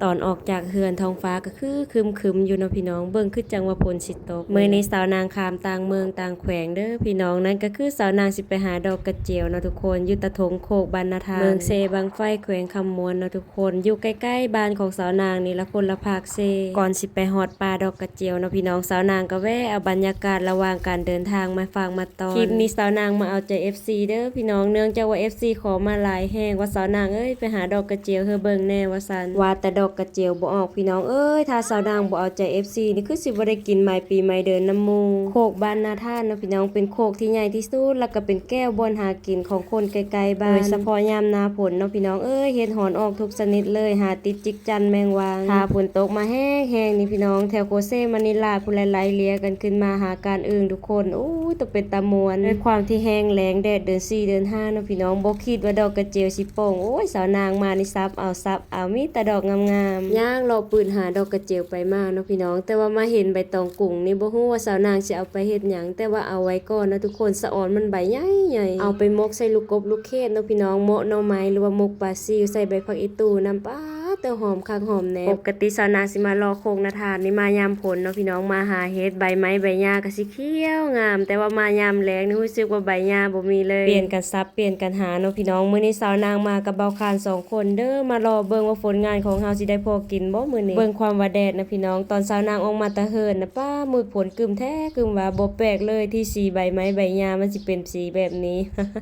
ตอนออกจากเฮือนท้องฟ้าก็คือครึมๆอยู่เนาะพี่น้องเบิ่งคือจังว่าฝนสิตกมื้อนี้สาวนางขามต่างเมืองต่างแขวงเด้อพี่น้องนั่นก็คือสาวนางสิไปหาดอกกระเจียวเนาะทุกคนอยู่ตะถงโคกบรรณทานเมืองเซบางไฟแขวงคำมวนเนาะทุกคนอยู่ใกล้ๆบ้านของสาวนางนี่ละคนละภาคเซก่อนสิไปฮอดป่าดอกกระเจียวเนาะพี่น้องสาวนางก็แวะเอาบรรยากาศระหว่างการเดินทางมาฝากมาตอนคลิปนี้สาวนางมาเอาใจ FC เด้อพี่น้องเนื่องจากว่า FC ขอมาหลายแฮงว่าสาวนางเอ้ยไปหาดอกกระเจียวเฮอเบิ่งแน่ว่าซั่นว่าแต่ดอกกระเจียวบ่ออกพี่น้องเอ้ยถ้าสาวนางบ่เอาใจ FC นี่คือสิบ่ได้กินไม้ปีไม้เดินน้ำหมู่โคกบ้านนาท่านเนาะพี่น้องเป็นโคกที่ใหญ่ที่สุดแล้วก็เป็นแก้วบ่อนหากินของคนไกลๆบ้านโดยเฉพาะยามหน้าฝนเนาะพี่น้องเอ้ยเห็ดหอนออกทุกชนิดเลยหาติดจิกจันแมงวางถ้าฝนตกมาแห้งๆนี่พี่น้องแถวโกเซมานิลาผู้หลายๆเลียกันขึ้นมาหาการอึ่งทุกคนโอ้ยต้องเป็นตะมวนด้วยความที่แห้งแล้งแดดเดือน4เดือน5เนาะพี่น้องบ่คิดว่าดอกกระเจียวสิโป่งโอ้ยสาวนางมานี่ซับเอามีแต่ดอกงามๆย่างรอปืนหาดอกกระเจียวไปมาเนาะพี่น้องแต่ว่ามาเห็นใบตองกุ้งนี่บ่ฮู้ว่าสาวนางสิเอาไปเฮ็ดหยังแต่ว่าเอาไว้ก่อนนะทุกคนสะออนมันใบใหญ่ๆเอาไปมกใส่ลูกกบลูกเขยดเนาะพี่น้องโมะหน่อไม้หรือว่าหมกปลาซิวใส่ใบผักอีตูน้ำปลาแต่หอมคักหอมแน่ปกติสาวนางสิมารอโคงนาทานนี่มายามฝนเนาะพี่น้องมาหาเฮ็ดใบไม้ใบหญ้าก็สิเขียวงามแต่ว่ามายามแล้งนี่รู้สึกว่าใบหญ้าบ่มีเลยเปลี่ยนกันซับเปลี่ยนกันหาเนาะพี่น้องมื้อนี้สาวนางมากับเบาคาน2คนเด้อมารอเบิ่งว่าผลงานของเฮาสิได้พอกินบ่มื้อนี้เบิ่งความว่าแดดนะพี่น้องตอนสาวนางออกมาตะเหินนะป้ามืดฝนกึมแท้กึมว่าบ่แปลกเลยที่สีใบไม้ใบหญ้ามันสิเป็นสีแบบนี้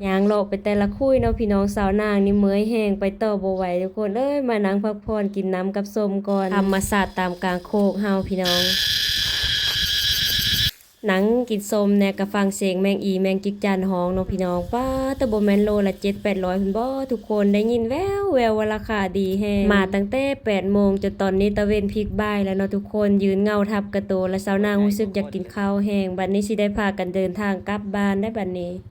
ยางเลาะไปแต่ละคุยเนาะพี่น้องสาวนางนี่เมื่อยแห้งไปต่อบ่ไหวทุกคนเอ้ยมานั่งพักผ่อนกินน้ำกับส้มก่อนธรรมศาสตร์ตามกลางโคกเฮาพี่น้องหนังกินส้มแน่ก็ฟังเสียงแมงอีแมงจิกจานฮ้องเนาะพี่น้องป้าตะบ่แม่นโลละ7-800พุ่นบ่ทุกคนได้ยินแววว่าราคาดีแฮงมาตั้งแต่8โมงจนตอนนี้ตะเวนพลิกบ่ายแล้วเนาะทุกคนยืนเงาทับกระโตและสาวนางรู้สึกอยากกินข้าวแห้งบัดนี้สิได้พากันเดินทางกลับบ้านได้บัดนี้